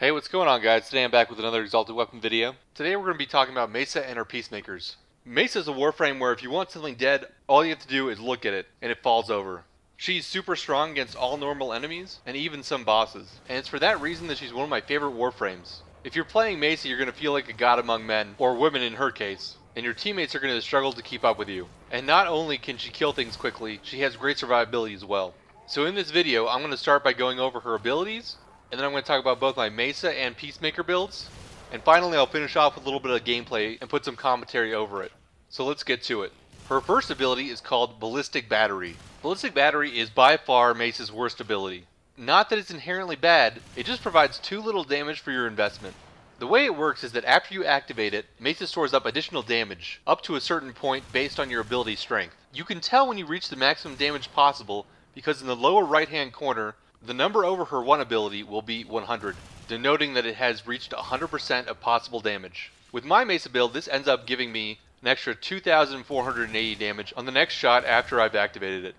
Hey, what's going on, guys? Today I'm back with another Exalted Weapon video. Today we're going to be talking about Mesa and her Peacemakers. Mesa is a warframe where if you want something dead, all you have to do is look at it, and it falls over. She's super strong against all normal enemies, and even some bosses, and it's for that reason that she's one of my favorite warframes. If you're playing Mesa, you're going to feel like a god among men, or women in her case, and your teammates are going to struggle to keep up with you. And not only can she kill things quickly, she has great survivability as well. So in this video, I'm going to start by going over her abilities, and then I'm going to talk about both my Mesa and Peacemaker builds. And finally, I'll finish off with a little bit of gameplay and put some commentary over it. So let's get to it. Her first ability is called Ballistic Battery. Ballistic Battery is by far Mesa's worst ability. Not that it's inherently bad, it just provides too little damage for your investment. The way it works is that after you activate it, Mesa stores up additional damage, up to a certain point based on your ability strength. You can tell when you reach the maximum damage possible because in the lower right hand corner, the number over her 1 ability will be 100, denoting that it has reached 100% of possible damage. With my Mesa build, this ends up giving me an extra 2,480 damage on the next shot after I've activated it.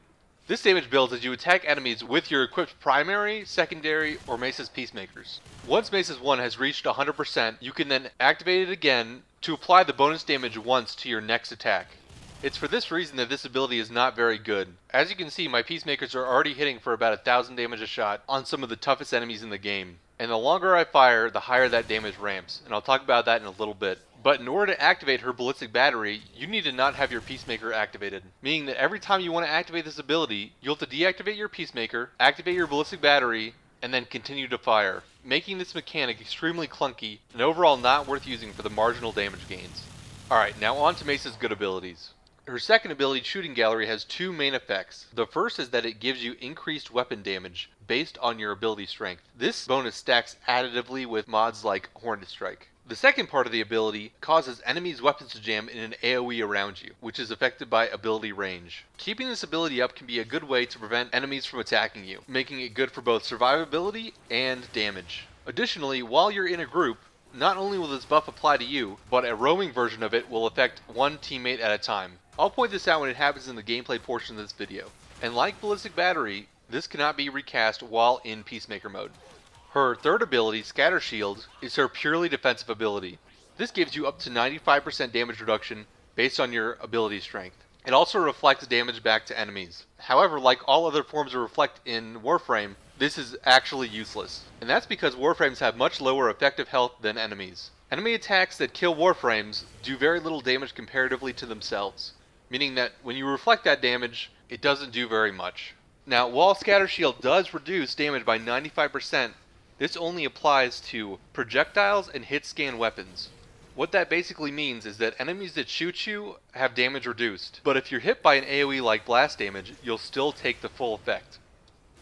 This damage builds as you attack enemies with your equipped primary, secondary, or Mesa's Peacemakers. Once Mesa's 1 has reached 100%, you can then activate it again to apply the bonus damage once to your next attack. It's for this reason that this ability is not very good. As you can see, my Peacemakers are already hitting for about 1,000 damage a shot on some of the toughest enemies in the game. And the longer I fire, the higher that damage ramps, and I'll talk about that in a little bit. But in order to activate her Ballistic Battery, you need to not have your Peacemaker activated. Meaning that every time you want to activate this ability, you'll have to deactivate your Peacemaker, activate your Ballistic Battery, and then continue to fire, making this mechanic extremely clunky and overall not worth using for the marginal damage gains. Alright, now on to Mesa's good abilities. Her second ability, Shooting Gallery, has two main effects. The first is that it gives you increased weapon damage based on your ability strength. This bonus stacks additively with mods like Hornet Strike. The second part of the ability causes enemies' weapons to jam in an AoE around you, which is affected by ability range. Keeping this ability up can be a good way to prevent enemies from attacking you, making it good for both survivability and damage. Additionally, while you're in a group, not only will this buff apply to you, but a roaming version of it will affect one teammate at a time. I'll point this out when it happens in the gameplay portion of this video. And like Ballistic Battery, this cannot be recast while in Peacemaker mode. Her third ability, Shatter Shield, is her purely defensive ability. This gives you up to 95% damage reduction based on your ability strength. It also reflects damage back to enemies. However, like all other forms of reflect in Warframe, this is actually useless. And that's because Warframes have much lower effective health than enemies. Enemy attacks that kill Warframes do very little damage comparatively to themselves, meaning that when you reflect that damage, it doesn't do very much. Now, while Shatter Shield does reduce damage by 95%, this only applies to projectiles and hit scan weapons. What that basically means is that enemies that shoot you have damage reduced, but if you're hit by an AoE like blast damage, you'll still take the full effect.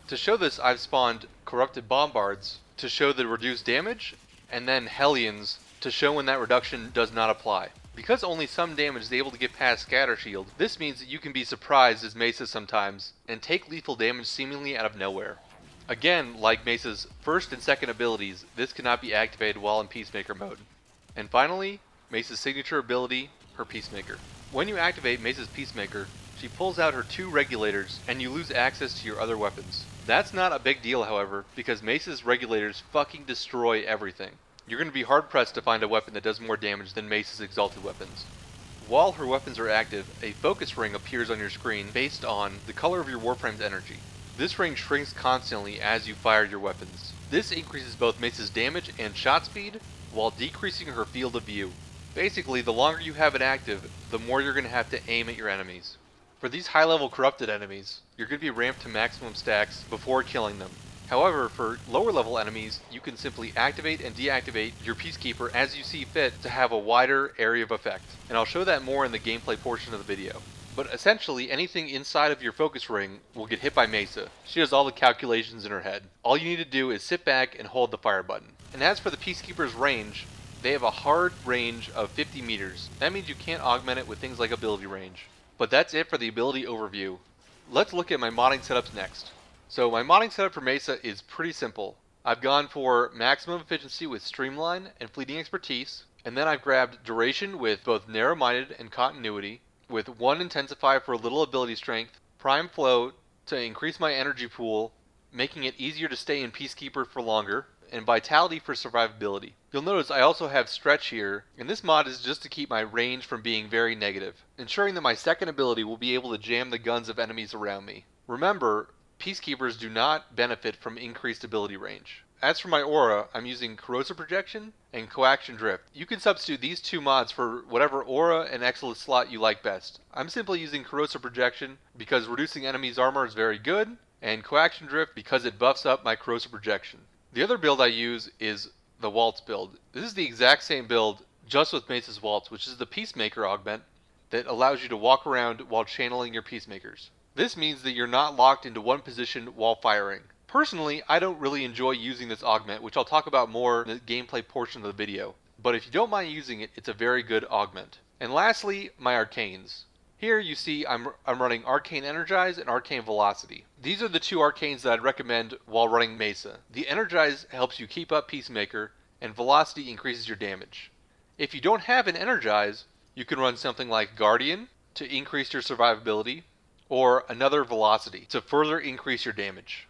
To show this, I've spawned Corrupted Bombards to show the reduced damage, and then Hellions to show when that reduction does not apply. Because only some damage is able to get past Shatter Shield, this means that you can be surprised as Mesa sometimes, and take lethal damage seemingly out of nowhere. Again, like Mesa's first and second abilities, this cannot be activated while in Peacemaker mode. And finally, Mesa's signature ability, her Peacemaker. When you activate Mesa's Peacemaker, she pulls out her 2 Regulators, and you lose access to your other weapons. That's not a big deal, however, because Mesa's Regulators fucking destroy everything. You're going to be hard-pressed to find a weapon that does more damage than Mesa's Exalted weapons. While her weapons are active, a focus ring appears on your screen based on the color of your Warframe's energy. This ring shrinks constantly as you fire your weapons. This increases both Mesa's damage and shot speed, while decreasing her field of view. Basically, the longer you have it active, the more you're going to have to aim at your enemies. For these high-level corrupted enemies, you're going to be ramped to maximum stacks before killing them. However, for lower-level enemies, you can simply activate and deactivate your Peacekeeper as you see fit to have a wider area of effect. And I'll show that more in the gameplay portion of the video. But essentially, anything inside of your focus ring will get hit by Mesa. She does all the calculations in her head. All you need to do is sit back and hold the fire button. And as for the Peacekeeper's range, they have a hard range of 50 meters. That means you can't augment it with things like ability range. But that's it for the ability overview. Let's look at my modding setups next. So my modding setup for Mesa is pretty simple. I've gone for maximum efficiency with Streamline and Fleeting Expertise, and then I've grabbed Duration with both Narrow-Minded and Continuity, with 1 Intensify for a little ability strength, Prime Flow to increase my energy pool, making it easier to stay in Peacekeeper for longer, and Vitality for survivability. You'll notice I also have Stretch here, and this mod is just to keep my range from being very negative, ensuring that my second ability will be able to jam the guns of enemies around me. Remember, Peacekeepers do not benefit from increased ability range. As for my aura, I'm using Corrosive Projection and Coaction Drift. You can substitute these two mods for whatever aura and excellent slot you like best. I'm simply using Corrosive Projection because reducing enemies' armor is very good, and Coaction Drift because it buffs up my Corrosive Projection. The other build I use is the Waltz build. This is the exact same build, just with Mesa Waltz, which is the Peacemaker augment that allows you to walk around while channeling your Peacemakers. This means that you're not locked into one position while firing. Personally, I don't really enjoy using this augment, which I'll talk about more in the gameplay portion of the video. But if you don't mind using it, it's a very good augment. And lastly, my arcanes. Here you see I'm running Arcane Energize and Arcane Velocity. These are the two arcanes that I'd recommend while running Mesa. The Energize helps you keep up Peacemaker, and Velocity increases your damage. If you don't have an Energize, you can run something like Guardian to increase your survivability, or another Velocity to further increase your damage.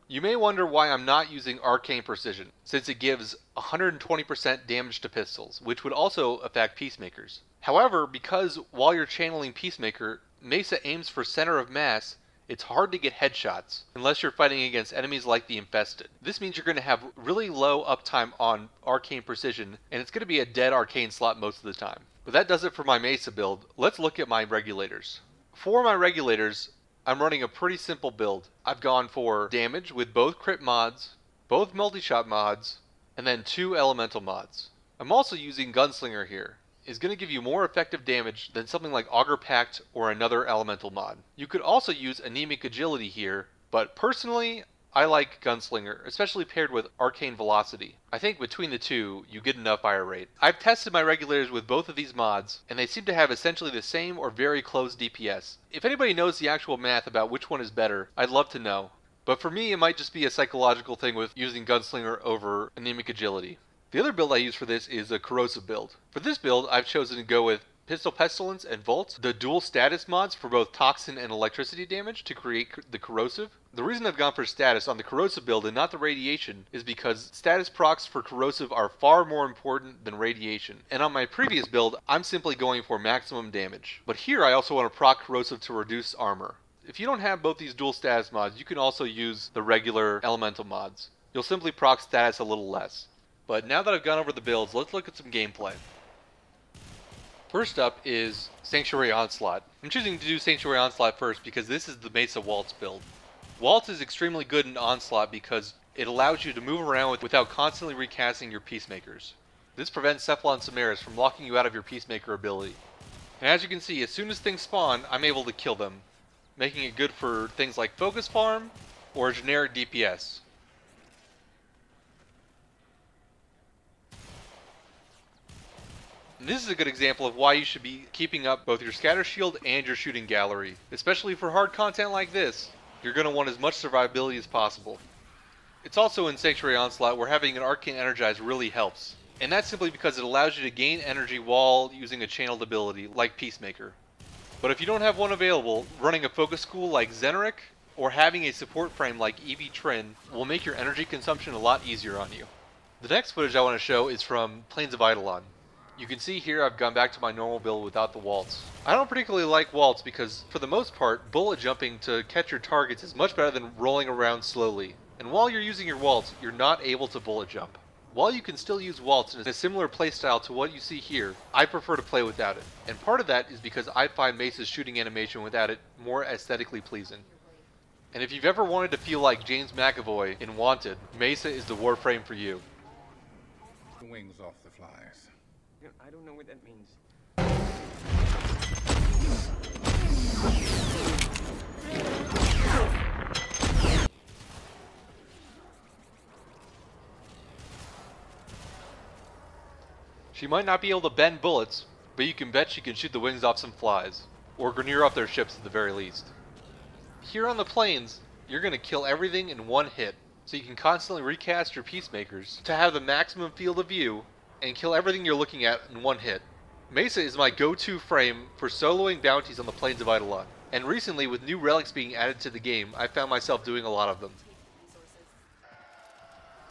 You may wonder why I'm not using Arcane Precision, since it gives 120% damage to pistols, which would also affect Peacemakers. However, because while you're channeling Peacemaker, Mesa aims for center of mass, it's hard to get headshots, unless you're fighting against enemies like the Infested. This means you're going to have really low uptime on Arcane Precision, and it's going to be a dead Arcane slot most of the time. But that does it for my Mesa build. Let's look at my Regulators. For my Regulators, I'm running a pretty simple build. I've gone for damage with both crit mods, both multi-shot mods, and then 2 elemental mods. I'm also using Gunslinger here. It's going to give you more effective damage than something like Augur Pact or another elemental mod. You could also use Anemic Agility here, but personally, I like Gunslinger, especially paired with Arcane Velocity. I think between the two, you get enough fire rate. I've tested my Regulators with both of these mods, and they seem to have essentially the same or very close DPS. If anybody knows the actual math about which one is better, I'd love to know. But for me, it might just be a psychological thing with using Gunslinger over Anemic Agility. The other build I use for this is a Corrosive build. For this build, I've chosen to go with Pistol Pestilence and Volt, the dual status mods for both Toxin and Electricity damage to create the Corrosive. The reason I've gone for status on the Corrosive build and not the Radiation is because status procs for Corrosive are far more important than Radiation. And on my previous build, I'm simply going for maximum damage. But here I also want to proc Corrosive to reduce armor. If you don't have both these dual status mods, you can also use the regular elemental mods. You'll simply proc status a little less. But now that I've gone over the builds, let's look at some gameplay. First up is Sanctuary Onslaught. I'm choosing to do Sanctuary Onslaught first because this is the Mesa Waltz build. Waltz is extremely good in Onslaught because it allows you to move around without constantly recasting your Peacemakers. This prevents Cephalon Samaris from locking you out of your Peacemaker ability. And as you can see, as soon as things spawn, I'm able to kill them, making it good for things like Focus Farm or generic DPS. And this is a good example of why you should be keeping up both your Shatter Shield and your Shooting Gallery. Especially for hard content like this, you're going to want as much survivability as possible. It's also in Sanctuary Onslaught where having an Arcane Energize really helps. And that's simply because it allows you to gain energy while using a channeled ability like Peacemaker. But if you don't have one available, running a focus school like Zeneric or having a support frame like Eevee Trin will make your energy consumption a lot easier on you. The next footage I want to show is from Plains of Eidolon. You can see here I've gone back to my normal build without the Waltz. I don't particularly like Waltz because, for the most part, bullet jumping to catch your targets is much better than rolling around slowly. And while you're using your Waltz, you're not able to bullet jump. While you can still use Waltz in a similar playstyle to what you see here, I prefer to play without it. And part of that is because I find Mesa's shooting animation without it more aesthetically pleasing. And if you've ever wanted to feel like James McAvoy in Wanted, Mesa is the warframe for you. The wings off the flies. I don't know what that means. She might not be able to bend bullets, but you can bet she can shoot the wings off some flies, or Grenier off their ships at the very least. Here on the plains, you're going to kill everything in one hit, so you can constantly recast your Peacemakers to have the maximum field of view and kill everything you're looking at in one hit. Mesa is my go-to frame for soloing bounties on the Plains of Eidolon, and recently with new relics being added to the game, I found myself doing a lot of them.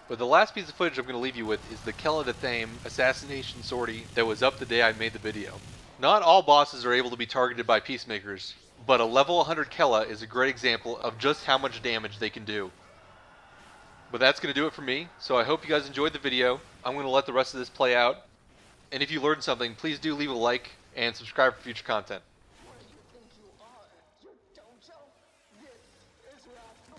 But the last piece of footage I'm going to leave you with is the Kella de Thame assassination sortie that was up the day I made the video. Not all bosses are able to be targeted by Peacemakers, but a level 100 Kella is a great example of just how much damage they can do. But that's going to do it for me, so I hope you guys enjoyed the video. I'm going to let the rest of this play out. And if you learned something, please do leave a like and subscribe for future content. Where do you think you are? Your dojo? This is Ratu.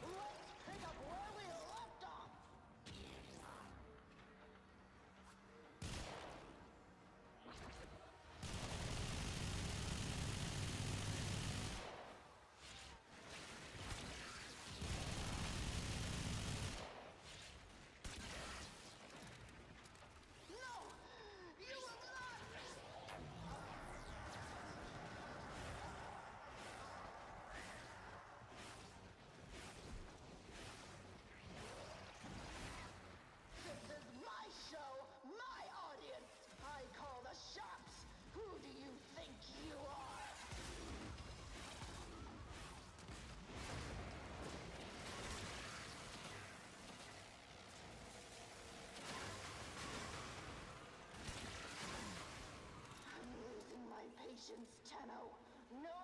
Let's pick up where we left off. No! You will not! This is my show, my audience. I call the shots. Who do you think you are? I'm losing my patience, Tenno. No